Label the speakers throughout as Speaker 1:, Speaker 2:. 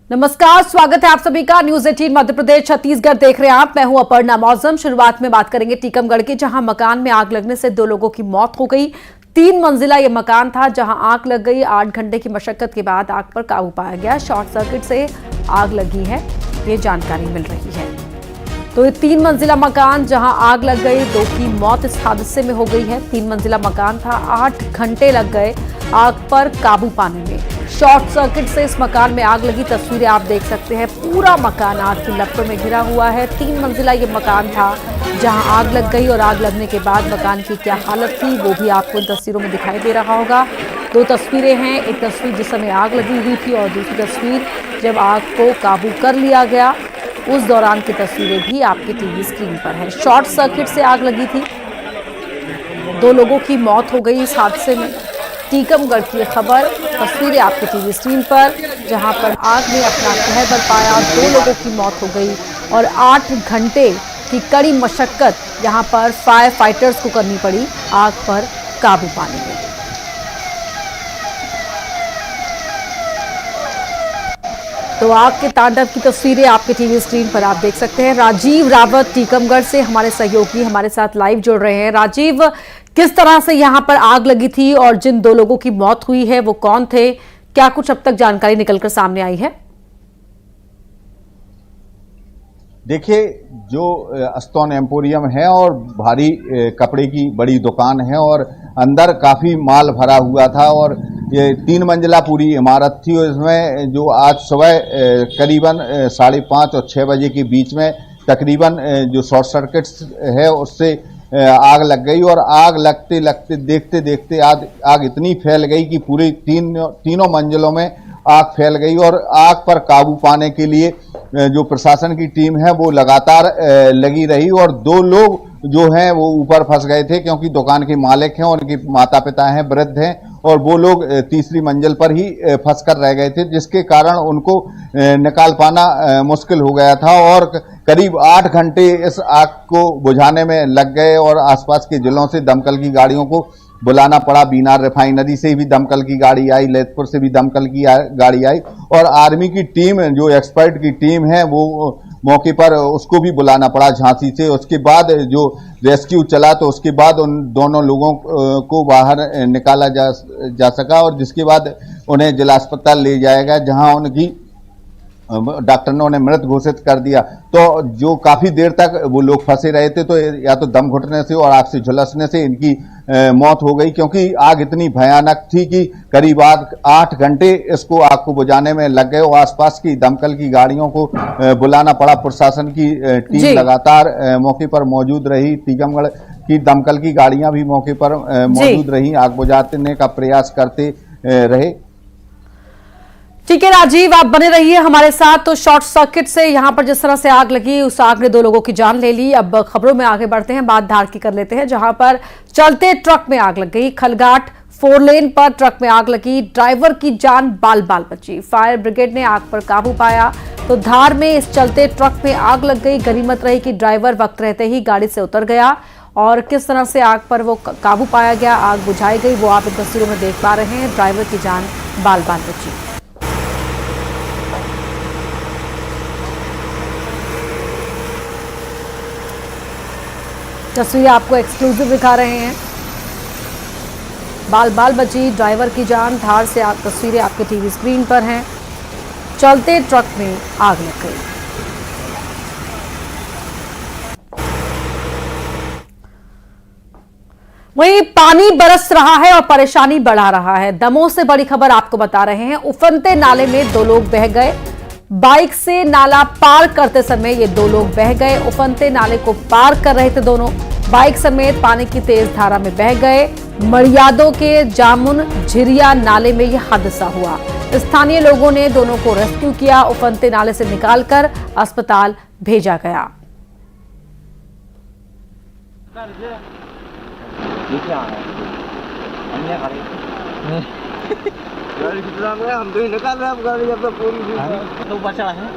Speaker 1: नमस्कार, स्वागत है आप सभी का न्यूज 18 मध्य प्रदेश छत्तीसगढ़ देख रहे हैं आप। मैं हूं अपर्णा मौसम। शुरुआत में बात करेंगे टीकमगढ़ की, जहां मकान में आग लगने से 2 लोगों की मौत हो गई। 3 मंजिला ये मकान था जहां आग लग गई। 8 घंटे की मशक्कत के बाद आग पर काबू पाया गया। शॉर्ट सर्किट से आग लगी है, ये जानकारी मिल रही है। तो ये 3 मंजिला मकान जहां आग लग गई, 2 की मौत इस हादसे में हो गई है। 3 मंजिला मकान था, 8 घंटे लग गए आग पर काबू पाने में। शॉर्ट सर्किट से इस मकान में आग लगी। तस्वीरें आप देख सकते हैं, पूरा मकान आग की लपटों में घिरा हुआ है। 3 मंजिला ये मकान था जहां आग लग गई और आग लगने के बाद मकान की क्या हालत थी वो भी आपको इन तस्वीरों में दिखाई दे रहा होगा। 2 तस्वीरें हैं, एक तस्वीर जिस समय आग लगी हुई थी और दूसरी तस्वीर जब आग को काबू कर लिया गया, उस दौरान की तस्वीरें भी आपके टीवी स्क्रीन पर है। शॉर्ट सर्किट से आग लगी थी, 2 लोगों की मौत हो गई इस हादसे में। टीकमगढ़ की खबर, तस्वीरें आपके टीवी स्क्रीन पर, जहां पर आग ने अपना कहर बरपाया। 2 लोगों की मौत हो गई और 8 घंटे की कड़ी मशक्कत यहां पर फायर फाइटर्स को करनी पड़ी आग पर काबू पाने में। तो आग के तांडव की तस्वीरें आपके टीवी स्क्रीन पर आप देख सकते हैं। राजीव रावत टीकमगढ़ से हमारे सहयोगी हमारे साथ लाइव जुड़ रहे हैं। राजीव, किस तरह से यहां पर आग लगी थी और जिन 2 लोगों की मौत हुई है वो कौन थे? क्या कुछ अब तक जानकारी निकलकर सामने आई है?
Speaker 2: देखिए, जो अस्तोन एम्पोरियम है और भारी कपड़े की बड़ी दुकान है और अंदर काफी माल भरा हुआ था और ये 3 मंजिला पूरी इमारत थी। और इसमें जो आज सुबह करीबन 5:30 और 6 बजे के बीच में तकरीबन जो शॉर्ट सर्किट है उससे आग लग गई और आग लगते लगते देखते देखते आग इतनी फैल गई कि पूरी तीनों मंजिलों में आग फैल गई। और आग पर काबू पाने के लिए जो प्रशासन की टीम है वो लगातार लगी रही और 2 लोग जो हैं वो ऊपर फंस गए थे, क्योंकि दुकान के मालिक हैं, उनके माता पिता हैं, वृद्ध हैं और वो लोग तीसरी मंजिल पर ही फंस कर रह गए थे, जिसके कारण उनको निकाल पाना मुश्किल हो गया था। और करीब 8 घंटे इस आग को बुझाने में लग गए और आसपास के जिलों से दमकल की गाड़ियों को बुलाना पड़ा। बीनार रिफाइनरी से भी दमकल की गाड़ी आई, ललितपुर से भी दमकल की गाड़ी आई और आर्मी की टीम, जो एक्सपर्ट की टीम है, वो मौके पर उसको भी बुलाना पड़ा झांसी से। उसके बाद जो रेस्क्यू चला तो उसके बाद उन दोनों लोगों को बाहर निकाला जा सका और जिसके बाद उन्हें जिला अस्पताल ले जाया गया, जहां उनकी डॉक्टर ने उन्हें मृत घोषित कर दिया। तो जो काफी देर तक वो लोग फंसे रहे थे, तो या तो दम घुटने से और आग से झुलसने से इनकी मौत हो गई, क्योंकि आग इतनी भयानक थी कि करीब 8 घंटे इसको आग को बुझाने में लग गए और आसपास की दमकल की गाड़ियों को बुलाना पड़ा। प्रशासन की टीम लगातार मौके पर मौजूद रही। टीकमगढ़ की दमकल की गाड़ियां भी मौके पर मौजूद रही, आग बुझाने का प्रयास करते रहे।
Speaker 1: ठीक है राजीव, आप बने रहिए हमारे साथ। तो शॉर्ट सर्किट से यहां पर जिस तरह से आग लगी, उस आग ने 2 लोगों की जान ले ली। अब खबरों में आगे बढ़ते हैं, बात धार की कर लेते हैं, जहां पर चलते ट्रक में आग लग गई। खलघाट 4 लेन पर ट्रक में आग लगी, ड्राइवर की जान बाल बाल बची। फायर ब्रिगेड ने आग पर काबू पाया। तो धार में इस चलते ट्रक में आग लग गई। गनीमत रही कि ड्राइवर वक्त रहते ही गाड़ी से उतर गया और किस तरह से आग पर वो काबू पाया गया, आग बुझाई गई, वो आप इन तस्वीरों में देख पा रहे हैं। ड्राइवर की जान बाल बाल बची। तस्वीरें आपको एक्सक्लूसिव दिखा रहे हैं। बाल बाल बची ड्राइवर की जान। धार से आप तस्वीरें आपके टीवी स्क्रीन पर हैं। चलते ट्रक में आग लग गई। वहीं पानी बरस रहा है और परेशानी बढ़ा रहा है। दमोह से बड़ी खबर आपको बता रहे हैं। उफनते नाले में 2 लोग बह गए। बाइक से नाला पार करते समय ये 2 लोग बह गए। उफनते नाले को पार कर रहे थे दोनों, बाइक समेत पानी की तेज धारा में बह गए। मड़ियादों के जामुन झिरिया नाले में यह हादसा हुआ। स्थानीय लोगों ने दोनों को रेस्क्यू किया, उफनते नाले से निकालकर अस्पताल भेजा गया।
Speaker 3: हम तो निकाल रहे हैं गाड़ी अब पूरी तो बचा है।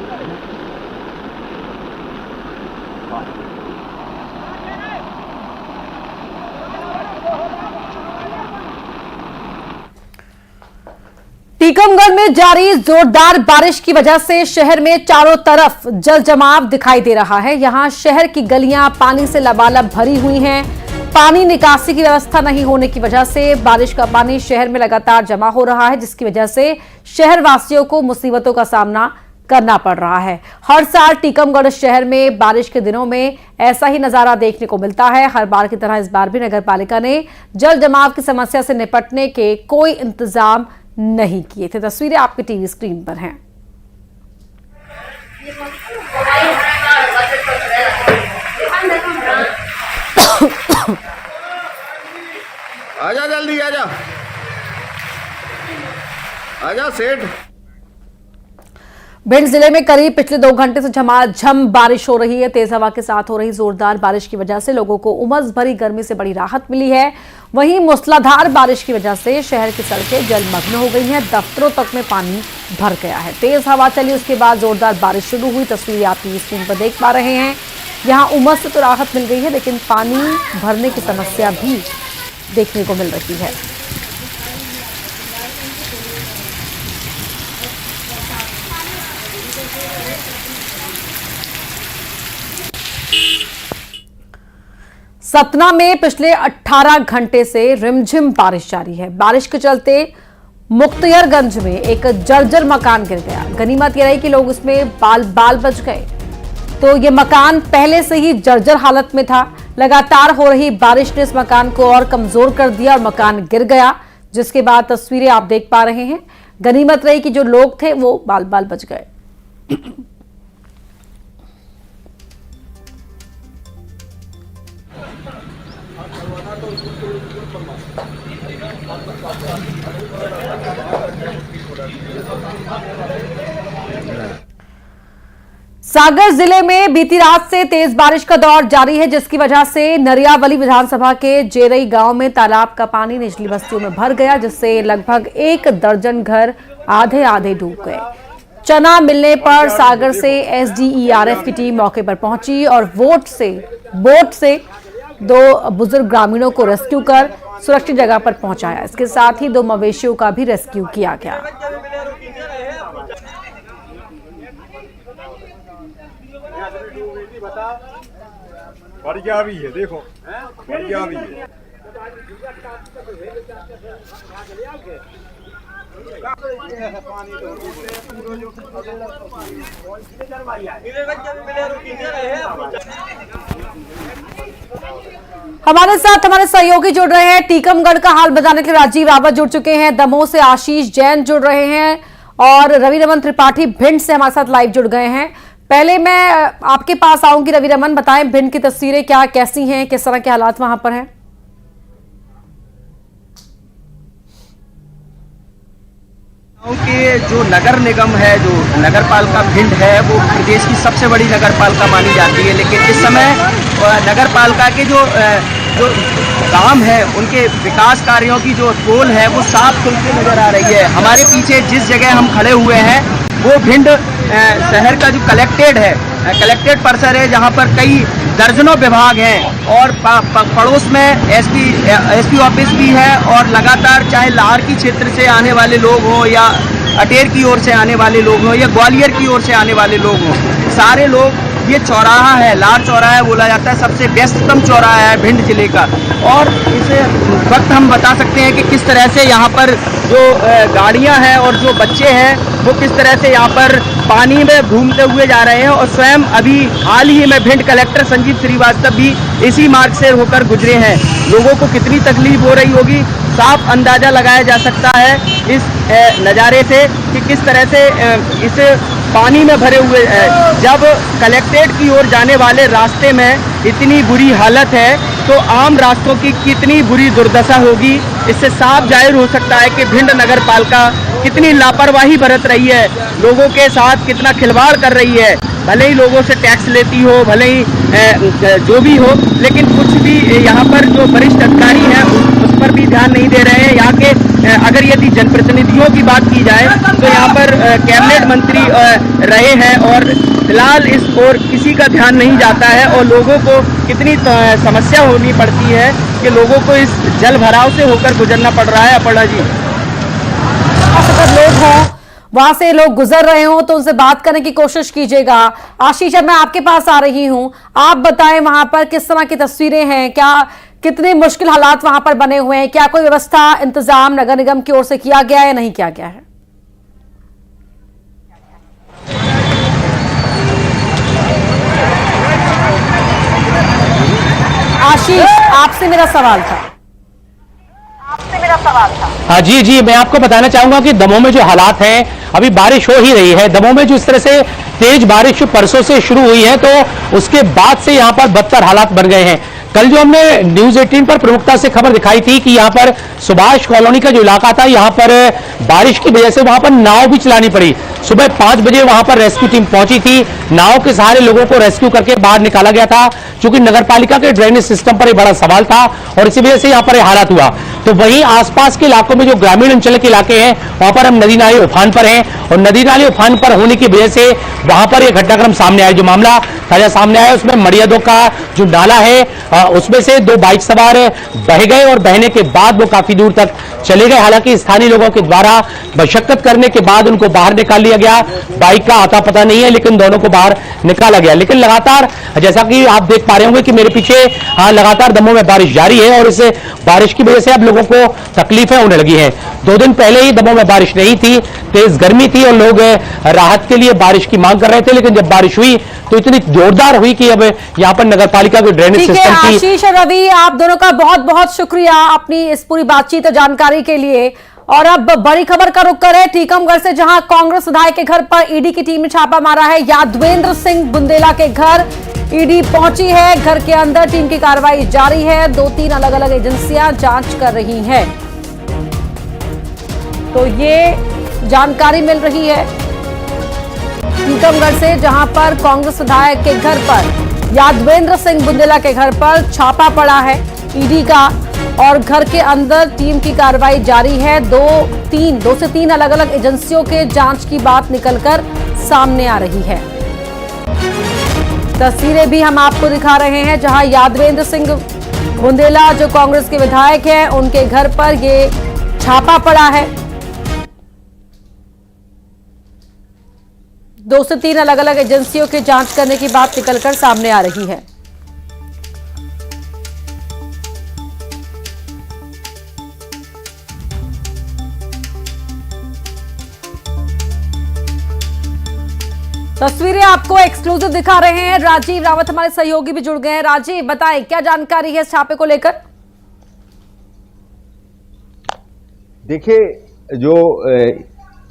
Speaker 1: टीकमगढ़ में जारी जोरदार बारिश की वजह से शहर में चारों तरफ जल जमाव दिखाई दे रहा है। यहां शहर की गलियां पानी से लबालब भरी हुई हैं। पानी निकासी की व्यवस्था नहीं होने की वजह से बारिश का पानी शहर में लगातार जमा हो रहा है, जिसकी वजह से शहर वासियों को मुसीबतों का सामना करना पड़ रहा है। हर साल टीकमगढ़ शहर में बारिश के दिनों में ऐसा ही नजारा देखने को मिलता है। हर बार की तरह इस बार भी नगर पालिका ने जल जमाव की समस्या से निपटने के कोई इंतजाम नहीं किए थे। तस्वीरें आपकी टीवी स्क्रीन पर हैं।
Speaker 3: आजा जल्दी आजा, आजा सेठ।
Speaker 1: भिंड जिले में करीब पिछले 2 घंटे से झमाझम बारिश हो रही है। तेज हवा के साथ हो रही जोरदार बारिश की वजह से लोगों को उमस भरी गर्मी से बड़ी राहत मिली है। वहीं मूसलाधार बारिश की वजह से शहर की सड़कें जलमग्न हो गई हैं। दफ्तरों तक में पानी भर गया है। तेज हवा चली, उसके बाद जोरदार बारिश शुरू हुई। तस्वीरें आप टीवी स्क्रीन पर देख पा रहे हैं। यहाँ उमस से तो राहत मिल गई है, लेकिन पानी भरने की समस्या भी देखने को मिल रही है। सतना में पिछले 18 घंटे से रिमझिम बारिश जारी है। बारिश के चलते मुख्तियारगंज में एक जर्जर मकान गिर गया। गनीमत यह रही कि लोग इसमें बाल बच गए। तो ये मकान पहले से ही जर्जर हालत में था। लगातार हो रही बारिश ने इस मकान को और कमजोर कर दिया और मकान गिर गया, जिसके बाद तस्वीरें आप देख पा रहे हैं। गनीमत रही कि जो लोग थे वो बाल बच गए। सागर जिले में बीती रात से तेज बारिश का दौर जारी है, जिसकी वजह से नरियावली विधानसभा के जेरई गांव में तालाब का पानी निचली बस्तियों में भर गया, जिससे लगभग 1 दर्जन घर आधे डूब गए। चना मिलने पर सागर से एसडीईआरएफ की टीम मौके पर पहुंची और बोट से 2 बुजुर्ग ग्रामीणों को रेस्क्यू कर सुरक्षित जगह पर पहुंचाया। इसके साथ ही 2 मवेशियों का भी रेस्क्यू किया गया।
Speaker 4: बढ़िया भी है, देखो बढ़िया भी है।
Speaker 1: हमारे साथ हमारे सहयोगी जुड़ रहे हैं। टीकमगढ़ का हाल बताने के लिए राजीव रावत जुड़ चुके हैं। दमोह से आशीष जैन जुड़ रहे हैं और रवि रमन त्रिपाठी भिंड से हमारे साथ लाइव जुड़ गए हैं। पहले मैं आपके पास आऊंगी रवि रमन, बताएं भिंड की तस्वीरें कैसी हैं, किस तरह के हालात वहां पर हैं?
Speaker 5: के जो नगर निगम है, जो नगर पालिका भिंड है, वो प्रदेश की सबसे बड़ी नगर पालिका मानी जाती है। लेकिन इस समय नगर पालिका के जो काम है, उनके विकास कार्यों की जो पोल है वो साफ खुलती नजर आ रही है। हमारे पीछे जिस जगह हम खड़े हुए हैं वो भिंड शहर का जो कलेक्टेड परिसर है, जहाँ पर कई दर्जनों विभाग हैं और पड़ोस में एसपी ऑफिस भी है। और लगातार चाहे लाहौर की क्षेत्र से आने वाले लोग हों या अटेर की ओर से आने वाले लोग हों या ग्वालियर की ओर से आने वाले लोग हों, सारे लोग, ये चौराहा है, लाल चौराहा बोला जाता है, सबसे व्यस्ततम चौराहा है भिंड जिले का। और इस वक्त हम बता सकते हैं कि किस तरह से यहाँ पर जो गाड़ियाँ हैं और जो बच्चे हैं वो किस तरह से यहाँ पर पानी में घूमते हुए जा रहे हैं। और स्वयं अभी हाल ही में भिंड कलेक्टर संजीव श्रीवास्तव भी इसी मार्ग से होकर गुजरे हैं। लोगों को कितनी तकलीफ हो रही होगी, साफ अंदाजा लगाया जा सकता है इस नज़ारे से कि किस तरह से इस पानी में भरे हुए जब कलेक्ट्रेट की ओर जाने वाले रास्ते में इतनी बुरी हालत है, तो आम रास्तों की कितनी बुरी दुर्दशा होगी। इससे साफ जाहिर हो सकता है कि भिंड नगर पालिका कितनी लापरवाही बरत रही है, लोगों के साथ कितना खिलवाड़ कर रही है। भले ही लोगों से टैक्स लेती हो, भले ही जो भी हो, लेकिन कुछ भी यहाँ पर जो वरिष्ठ अधिकारी हैं उस पर भी ध्यान नहीं दे रहे हैं। यहाँ के अगर यदि जनप्रतिनिधियों की बात की जाए तो यहाँ पर कैबिनेट मंत्री रहे हैं और फिलहाल इस ओर किसी का ध्यान नहीं जाता है। और लोगों को कितनी समस्या होनी पड़ती है कि लोगों को इस जल भराव से होकर गुजरना पड़ रहा है। अपर्णा जी,
Speaker 1: पर लोग हों, वहां से लोग गुजर रहे हो तो उनसे बात करने की कोशिश कीजिएगा। आशीष, अब मैं आपके पास आ रही हूं, आप बताएं वहां पर किस तरह की तस्वीरें हैं, क्या कितने मुश्किल हालात वहां पर बने हुए हैं, क्या कोई व्यवस्था इंतजाम नगर निगम की ओर से किया गया है या नहीं किया गया है? आशीष, आपसे मेरा सवाल था।
Speaker 6: हाँ जी, मैं आपको बताना चाहूंगा कि दमोह में जो हालात हैं, अभी बारिश हो ही रही है। दमोह में जो इस तरह से तेज बारिश परसों से शुरू हुई है, तो उसके बाद से यहां पर बदतर हालात बन गए हैं। कल जो हमने न्यूज 18 पर प्रमुखता से खबर दिखाई थी कि यहां पर सुभाष कॉलोनी का जो इलाका था, यहां पर बारिश की वजह से वहां पर नाव भी चलानी पड़ी। सुबह 5 बजे वहां पर रेस्क्यू टीम पहुंची थी, नाव के सहारे लोगों को रेस्क्यू करके बाहर निकाला गया था, क्योंकि नगरपालिका के ड्रेनेज सिस्टम पर एक बड़ा सवाल था और इसी वजह से यहां पर हालात हुआ। तो वहीं आसपास के इलाकों में जो ग्रामीण अंचल के इलाके हैं, वहां पर हम नदी नाले उफान पर हैं और नदी नाले उफान पर होने की वजह से वहां पर यह घटनाक्रम सामने आया। जो मामला ताजा सामने आया उसमें मड़ियादों का जो नाला है, उसमें से 2 बाइक सवार बह गए और बहने के बाद वो काफी दूर तक चले गए। हालांकि स्थानीय लोगों के द्वारा मशक्कत करने के बाद उनको बाहर निकाल लिया गया। बाइक का आता पता नहीं है, लेकिन दोनों को बाहर निकाला गया। लेकिन लगातार, जैसा कि आप देख पा रहे होंगे कि मेरे पीछे लगातार दमोह में बारिश जारी है और इस बारिश की वजह से अब लोगों को तकलीफें होने लगी हैं। 2 दिन पहले ही दमोह में बारिश नहीं थी, तेज गर्मी थी और लोग राहत के लिए बारिश की मांग कर रहे थे, लेकिन जब बारिश हुई तो इतनी जोरदार हुई कि अब यहाँ पर नगरपालिका के ड्रेनेज सिस्टम की।
Speaker 1: आशीष और रवि, आप दोनों का बहुत बहुत शुक्रिया अपनी इस पूरी बातचीत और जानकारी के लिए। और अब बड़ी खबर का रुख करें टीकमगढ़ से, जहां कांग्रेस विधायक के घर पर ईडी की टीम ने छापा मारा है। यादवेंद्र सिंह बुंदेला के घर ईडी पहुंची है, घर के अंदर टीम की कार्रवाई जारी है। 2-3 अलग अलग एजेंसियां जांच कर रही हैं, तो ये जानकारी मिल रही है टीकमगढ़ से, जहां पर कांग्रेस विधायक के घर पर, यादवेंद्र सिंह बुंदेला के घर पर छापा पड़ा है ईडी का और घर के अंदर टीम की कार्रवाई जारी है। 2 से 3 अलग अलग एजेंसियों के जांच की बात निकलकर सामने आ रही है। तस्वीरें भी हम आपको दिखा रहे हैं, जहां यादवेंद्र सिंह बुंदेला जो कांग्रेस के विधायक हैं, उनके घर पर ये छापा पड़ा है। 2 से 3 अलग अलग एजेंसियों की जांच करने की बात निकलकर सामने आ रही है। तस्वीरें आपको एक्सक्लूसिव दिखा रहे हैं, राजीव रावत हमारे सहयोगी भी जुड़ गए हैं। राजीव, बताएं क्या जानकारी है इस छापे को लेकर?
Speaker 2: देखिए, जो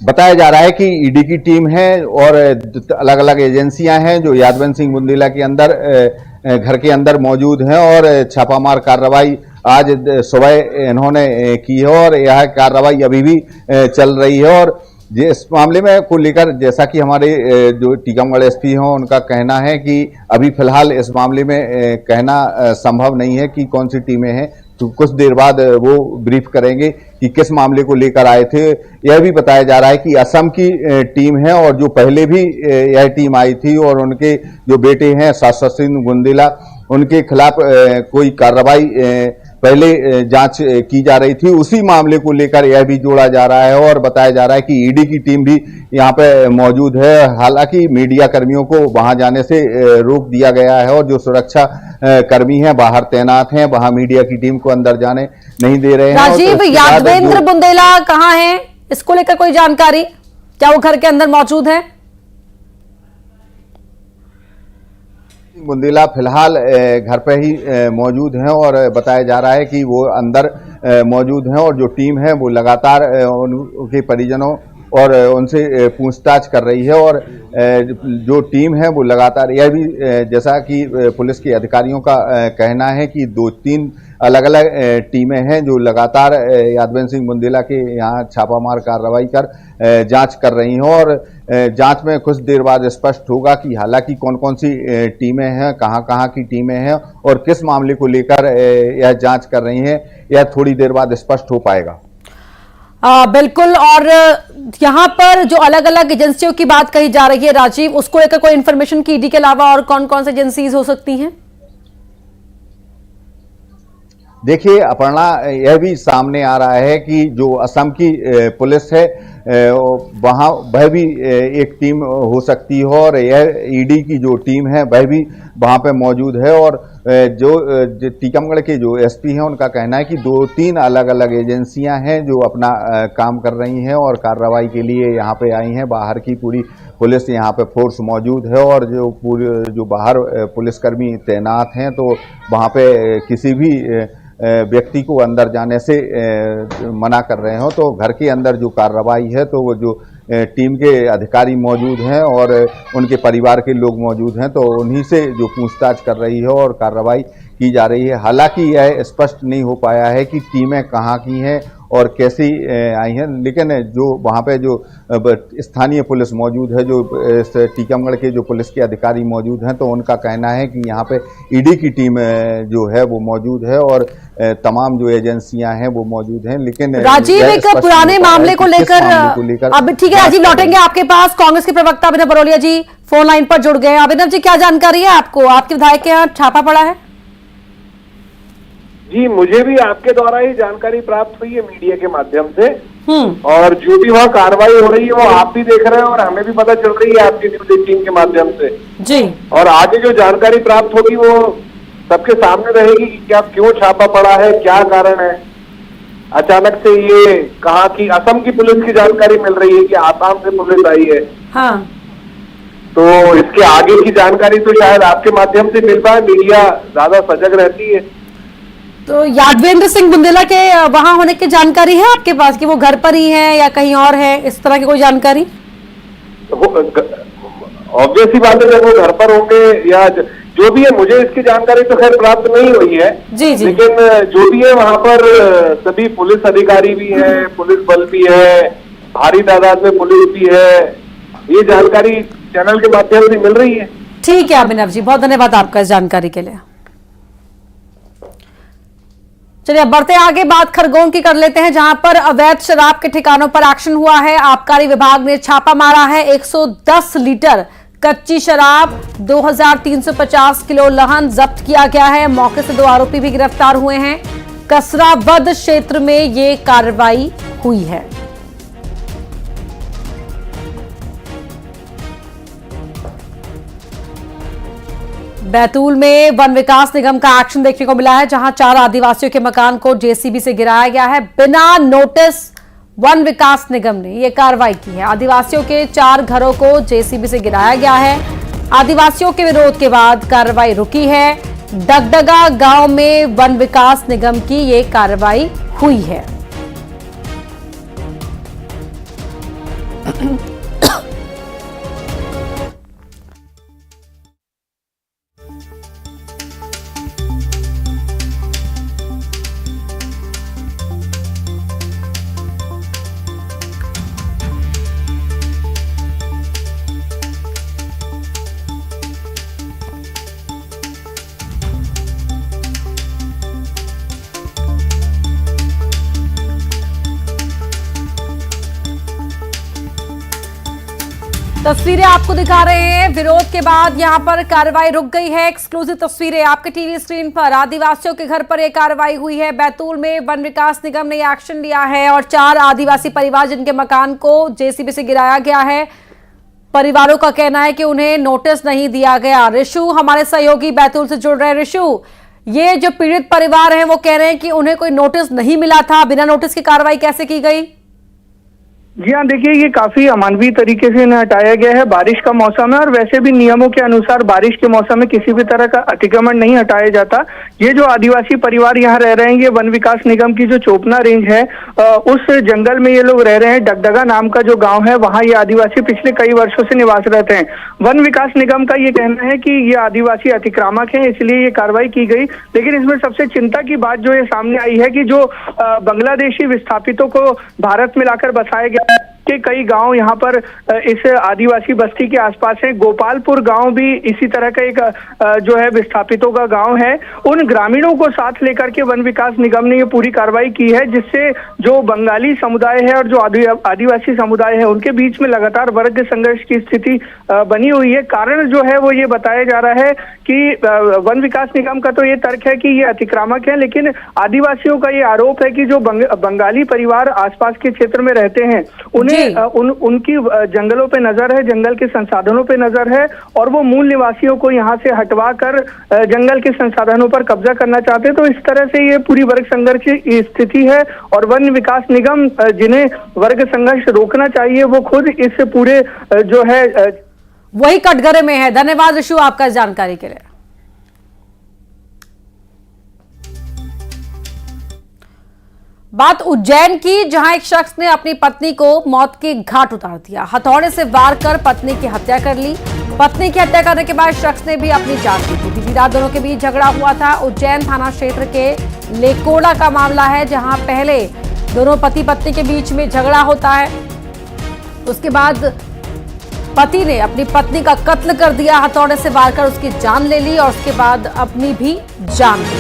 Speaker 2: बताया जा रहा है कि ईडी की टीम है और अलग अलग एजेंसियां हैं जो यादवेंद्र सिंह बुंदेला के अंदर घर के अंदर मौजूद हैं और छापामार कार्रवाई आज सुबह इन्होंने की है और यह कार्रवाई अभी भी चल रही है। और इस मामले में को लेकर जैसा कि हमारे जो टीकमगढ़ एसपी हैं उनका कहना है कि अभी फिलहाल इस मामले में कहना संभव नहीं है कि कौन सी टीमें हैं, तो कुछ देर बाद वो ब्रीफ करेंगे कि किस मामले को लेकर आए थे। यह भी बताया जा रहा है कि असम की टीम है और जो पहले भी यह टीम आई थी और उनके जो बेटे हैं शाश्वत सिंह बुंदेला, उनके खिलाफ कोई कार्रवाई पहले जांच की जा रही थी, उसी मामले को लेकर यह भी जोड़ा जा रहा है और बताया जा रहा है कि ईडी की टीम भी यहां पे मौजूद है। हालांकि मीडिया कर्मियों को वहां जाने से रोक दिया गया है और जो सुरक्षा कर्मी हैं बाहर तैनात हैं, वहां मीडिया की टीम को अंदर जाने नहीं दे रहे हैं।
Speaker 1: राजीव, यादवेंद्र बुंदेला कहां है, इसको लेकर कोई जानकारी? क्या वो घर के अंदर मौजूद है?
Speaker 2: बुंदेला फिलहाल घर पे ही मौजूद हैं और बताया जा रहा है कि वो अंदर मौजूद हैं और जो टीम है वो लगातार उनके परिजनों और उनसे पूछताछ कर रही है। और जो टीम है वो लगातार, यह भी जैसा कि पुलिस के अधिकारियों का कहना है कि 2-3 अलग अलग टीमें हैं जो लगातार यादवेंद्र सिंह बुंदेला के यहाँ छापामार कार्रवाई कर जांच कर रही हैं और जांच में कुछ देर बाद स्पष्ट होगा कि हालांकि कौन कौन सी टीमें हैं, कहां की टीमें हैं और किस मामले को लेकर यह जांच कर रही हैं, यह थोड़ी देर बाद स्पष्ट हो पाएगा।
Speaker 1: बिल्कुल। और यहाँ पर जो अलग अलग एजेंसियों की बात कही जा रही है राजीव, उसको लेकर कोई इन्फॉर्मेशन की ईडी के अलावा और कौन कौन सी एजेंसीज हो सकती हैं?
Speaker 2: देखिए अपर्णा, यह भी सामने आ रहा है कि जो असम की पुलिस है वहाँ वह भी एक टीम हो सकती है और यह ईडी की जो टीम है वह भी वहाँ पे मौजूद है। और जो टीकमगढ़ के जो एसपी हैं उनका कहना है कि 2-3 अलग अलग एजेंसियां हैं जो अपना काम कर रही हैं और कार्रवाई के लिए यहाँ पे आई हैं। बाहर की पूरी पुलिस यहाँ पे फोर्स मौजूद है और जो बाहर पुलिसकर्मी तैनात हैं तो वहाँ पे किसी भी व्यक्ति को अंदर जाने से मना कर रहे हो। तो घर के अंदर जो कार्रवाई है तो वो जो टीम के अधिकारी मौजूद हैं और उनके परिवार के लोग मौजूद हैं तो उन्हीं से जो पूछताछ कर रही है और कार्रवाई की जा रही है। हालांकि यह स्पष्ट नहीं हो पाया है कि टीमें कहाँ की हैं और कैसी आई हैं, लेकिन जो वहाँ पे जो स्थानीय पुलिस मौजूद है, जो टीकमगढ़ के जो पुलिस के अधिकारी मौजूद हैं तो उनका कहना है कि यहाँ पे ईडी की टीम जो है वो मौजूद है और तमाम जो एजेंसियां हैं वो मौजूद हैं। लेकिन
Speaker 1: राजीव, एक पुराने मामले को लेकर अब ठीक है राजीव, लौटेंगे आपके पास। कांग्रेस के प्रवक्ता अभिनव बरोलिया जी फोन लाइन पर जुड़ गए। अभिनव जी, क्या जानकारी है आपको? आपके विधायक के यहाँ छापा पड़ा है?
Speaker 7: जी, मुझे भी आपके द्वारा ही जानकारी प्राप्त हुई है मीडिया के माध्यम से, और जो भी वहाँ कार्रवाई हो रही है वो आप भी देख रहे हैं और हमें भी पता चल रही है आपकी न्यूज 18 के माध्यम से
Speaker 1: जी।
Speaker 7: और आगे जो जानकारी प्राप्त होगी वो सबके सामने रहेगी कि क्या क्यों छापा पड़ा है, क्या कारण है। अचानक से ये कहा कि असम की पुलिस की जानकारी मिल रही है कि आसाम से पुलिस आई है।
Speaker 1: हाँ।
Speaker 7: तो इसके आगे की जानकारी तो शायद आपके माध्यम से मिल पाए, मीडिया ज्यादा सजग रहती है।
Speaker 1: तो यादवेंद्र सिंह बुंदेला के वहां होने की जानकारी है आपके पास कि वो घर पर ही है या कहीं और है, इस तरह की कोई जानकारी?
Speaker 7: ऑब्वियस ही बात है, जब वो घर पर होंगे या जो भी है, मुझे इसकी जानकारी तो खैर प्राप्त नहीं हुई है
Speaker 1: जी जी।
Speaker 7: लेकिन जो भी है वहाँ पर सभी पुलिस अधिकारी भी हैं, पुलिस बल भी है, भारी तादाद में पुलिस भी है, ये जानकारी चैनल के माध्यम से मिल रही है।
Speaker 1: ठीक है अभिनव जी, बहुत धन्यवाद आपका इस जानकारी के लिए। चलिए अब बढ़ते आगे, बात खरगोन की कर लेते हैं जहां पर अवैध शराब के ठिकानों पर एक्शन हुआ है। आबकारी विभाग ने छापा मारा है। 110 लीटर कच्ची शराब, 2350 किलो लहन जब्त किया गया है। मौके से 2 आरोपी भी गिरफ्तार हुए हैं। कसरावद क्षेत्र में ये कार्रवाई हुई है। बैतूल में वन विकास निगम का एक्शन देखने को मिला है जहां 4 आदिवासियों के मकान को जेसीबी से गिराया गया है। बिना नोटिस वन विकास निगम ने यह कार्रवाई की है। आदिवासियों के 4 घरों को जेसीबी से गिराया गया है। आदिवासियों के विरोध के बाद कार्रवाई रुकी है। डगडगा गांव में वन विकास निगम की यह कार्रवाई हुई है। तस्वीरें आपको दिखा रहे हैं। विरोध के बाद यहां पर कार्रवाई रुक गई है। एक्सक्लूसिव तस्वीरें आपके टीवी स्क्रीन पर। आदिवासियों के घर पर यह कार्रवाई हुई है। बैतूल में वन विकास निगम ने यह एक्शन लिया है और 4 आदिवासी परिवार जिनके मकान को जेसीबी से गिराया गया है, परिवारों का कहना है कि उन्हें नोटिस नहीं दिया गया। ऋषु हमारे सहयोगी बैतूल से जुड़ रहे हैं। ऋषु, ये जो पीड़ित परिवार है वो कह रहे हैं कि उन्हें कोई नोटिस नहीं मिला था, बिना नोटिस की कार्रवाई कैसे की गई?
Speaker 8: जी हाँ, देखिए ये काफी अमानवीय तरीके से इन्हें हटाया गया है। बारिश का मौसम है और वैसे भी नियमों के अनुसार बारिश के मौसम में किसी भी तरह का अतिक्रमण नहीं हटाया जाता। ये जो आदिवासी परिवार यहाँ रह रहे हैं, ये वन विकास निगम की जो चोपना रेंज है उस जंगल में ये लोग रह रहे हैं। डगडगा नाम का जो गाँव है वहाँ ये आदिवासी पिछले कई वर्षों से निवास रहते हैं। वन विकास निगम का ये कहना है कि ये आदिवासी अतिक्रामक है, इसलिए ये कार्रवाई की गई। लेकिन इसमें सबसे चिंता की बात जो ये सामने आई है कि जो बांग्लादेशी विस्थापितों को भारत में लाकर बसाया गया, के कई गांव यहाँ पर इस आदिवासी बस्ती के आसपास है। गोपालपुर गांव भी इसी तरह का एक जो है विस्थापितों का गांव है। उन ग्रामीणों को साथ लेकर के वन विकास निगम ने ये पूरी कार्रवाई की है, जिससे जो बंगाली समुदाय है और जो आदिवासी समुदाय है उनके बीच में लगातार वर्ग संघर्ष की स्थिति बनी हुई है। कारण जो है वो ये बताया जा रहा है कि वन विकास निगम का तो ये तर्क है कि ये अतिक्रामक है, लेकिन आदिवासियों का ये आरोप है कि जो बंगाली परिवार आसपास के क्षेत्र में रहते हैं उन्हें उनकी जंगलों पे नजर है, जंगल के संसाधनों पे नजर है और वो मूल निवासियों को यहाँ से हटवा कर जंगल के संसाधनों पर कब्जा करना चाहते हैं। तो इस तरह से ये पूरी वर्ग संघर्ष की स्थिति है और वन विकास निगम जिन्हें वर्ग संघर्ष रोकना चाहिए वो खुद इस पूरे जो है
Speaker 1: वही कटघरे में है। धन्यवाद ऋषु आपका इस जानकारी के लिए। बात उज्जैन की, जहां एक शख्स ने अपनी पत्नी को मौत के घाट उतार दिया। हथौड़े से वार कर पत्नी की हत्या कर ली। पत्नी की हत्या करने के बाद शख्स ने भी अपनी जान दी थी। बीती रात दोनों के बीच झगड़ा हुआ था। उज्जैन थाना क्षेत्र के लेकोड़ा का मामला है, जहां पहले दोनों पति पत्नी के बीच में झगड़ा होता है। उसके बाद पति ने अपनी पत्नी का कत्ल कर दिया, हथौड़े से वार कर उसकी जान ले ली और उसके बाद अपनी भी जान ली।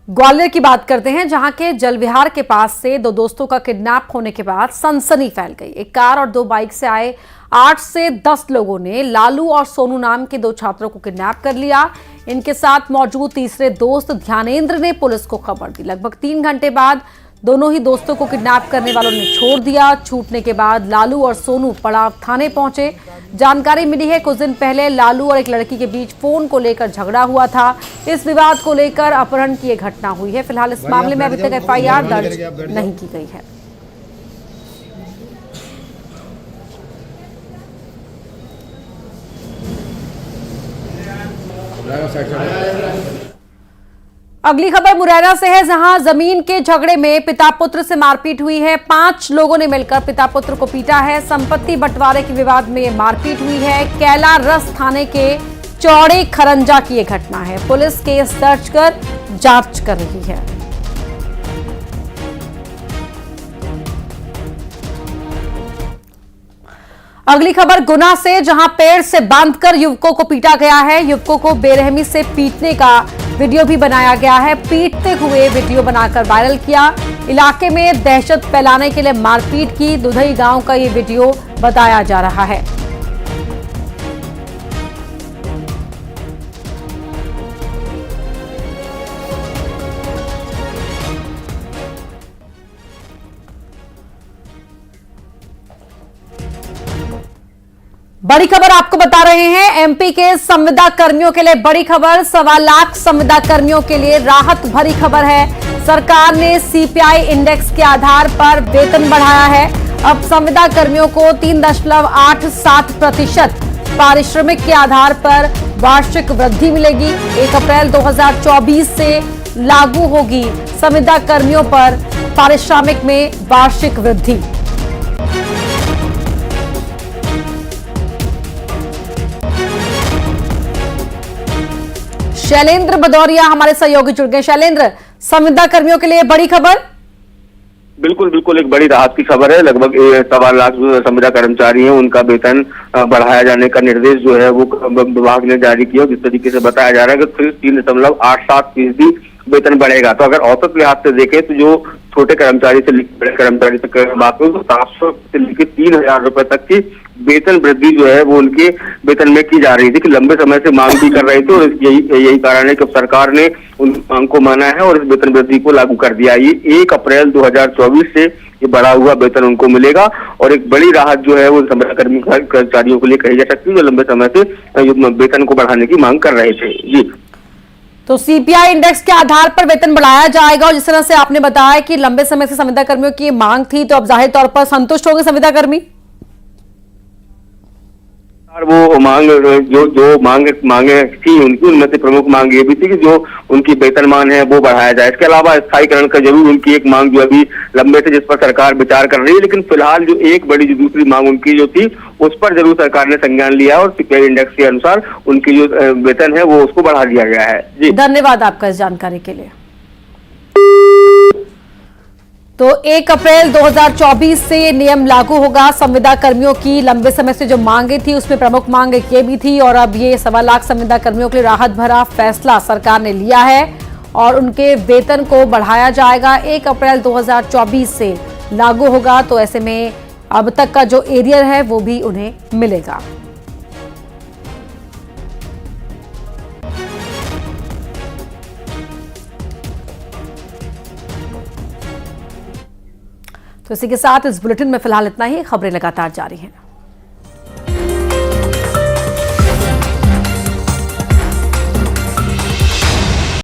Speaker 1: ग्वालियर की बात करते हैं, जहां के जलविहार के पास से दो दोस्तों का किडनैप होने के बाद सनसनी फैल गई। एक कार और दो बाइक से आए 8 से 10 लोगों ने लालू और सोनू नाम के 2 छात्रों को किडनैप कर लिया। इनके साथ मौजूद तीसरे दोस्त ध्यानेंद्र ने पुलिस को खबर दी। लगभग 3 घंटे बाद दोनों ही दोस्तों को किडनैप करने वालों ने छोड़ दिया। छूटने के बाद लालू और सोनू पड़ाव थाने पहुंचे। जानकारी मिली है कुछ दिन पहले लालू और एक लड़की के बीच फोन को लेकर झगड़ा हुआ था। इस विवाद को लेकर अपहरण की यह घटना हुई है। फिलहाल इस मामले में अभी तक एफआईआर दर्ज नहीं की गई है। अगली खबर मुरैना से है, जहां जमीन के झगड़े में पिता पुत्र से मारपीट हुई है। 5 लोगों ने मिलकर पिता पुत्र को पीटा है। संपत्ति बंटवारे के विवाद में यह मारपीट हुई है। कैला रस थाने के चौड़े खरंजा की यह घटना है। पुलिस केस दर्ज कर जांच कर रही है। अगली खबर गुना से, जहां पेड़ से बांधकर युवकों को पीटा गया है। युवकों को बेरहमी से पीटने का वीडियो भी बनाया गया है। पीटते हुए वीडियो बनाकर वायरल किया। इलाके में दहशत फैलाने के लिए मारपीट की दुधई गांव का ये वीडियो बताया जा रहा है। बड़ी खबर आपको बता रहे हैं, एमपी के संविदा कर्मियों के लिए बड़ी खबर। 1.25 लाख संविदा कर्मियों के लिए राहत भरी खबर है। सरकार ने सीपीआई इंडेक्स के आधार पर वेतन बढ़ाया है। अब संविदा कर्मियों को 3.87% पारिश्रमिक के आधार पर वार्षिक वृद्धि मिलेगी। 1 अप्रैल 2024 से लागू होगी संविदा कर्मियों पर पारिश्रमिक में वार्षिक वृद्धि। शैलेंद्र भदौरिया हमारे सहयोगी जुड़ गए। शैलेंद्र, संविदा कर्मियों के लिए बड़ी खबर।
Speaker 7: बिल्कुल बिल्कुल एक बड़ी राहत की खबर है। लगभग 1.25 लाख जो संविदा कर्मचारी हैं उनका वेतन बढ़ाया जाने का निर्देश जो है वो विभाग ने जारी किया। जिस तरीके से बताया जा रहा है कि 3.87% वेतन बढ़ेगा। तो अगर औसत लिहाज से देखें तो जो छोटे कर्मचारी से बड़े कर्मचारी तक बात करें तो 700 से लेकर 3,000 रुपए तक की वेतन वृद्धि जो है वो उनके वेतन में की जा रही थी, कि लंबे समय से मांग भी कर रहे थे और यही कारण है कि सरकार ने उन मांग को माना है और इस वेतन वृद्धि को लागू कर दिया। ये 1 अप्रैल 2024 से ये बढ़ा हुआ वेतन उनको मिलेगा और एक बड़ी राहत जो है वो संविदा कर्मचारियों के लिए कही जा सकती है जो लंबे समय से वेतन को बढ़ाने की मांग कर रहे थे। जी,
Speaker 1: तो सीपीआई इंडेक्स के आधार पर वेतन बढ़ाया जाएगा और जिस तरह से आपने बताया कि लंबे समय से संविदा कर्मियों की मांग थी, तो अब जाहिर तौर पर संतुष्ट होंगे संविदा कर्मी।
Speaker 3: और वो मांग जो मांगे थी उनकी, उनमें से प्रमुख मांग ये भी थी कि जो उनकी वेतनमान है वो बढ़ाया जाए। इसके अलावा स्थायीकरण का जरूर उनकी एक मांग जो अभी लंबे थे, जिस पर सरकार विचार कर रही है, लेकिन फिलहाल जो एक बड़ी जो दूसरी मांग उनकी जो थी उस पर जरूर सरकार ने संज्ञान लिया और सीपीआई इंडेक्स के अनुसार उनकी जो वेतन है वो उसको बढ़ा दिया गया है। जी
Speaker 1: धन्यवाद आपका इस जानकारी के लिए। तो 1 अप्रैल 2024 से ये नियम लागू होगा। संविदा कर्मियों की लंबे समय से जो मांगे थी उसमें प्रमुख मांग एक ये भी थी, और अब ये 1.25 लाख संविदा कर्मियों के लिए राहत भरा फैसला सरकार ने लिया है और उनके वेतन को बढ़ाया जाएगा। 1 अप्रैल 2024 से लागू होगा, तो ऐसे में अब तक का जो एरियर है वो भी उन्हें मिलेगा। तो इसी के साथ इस बुलेटिन में फिलहाल इतना ही। खबरें लगातार जारी हैं।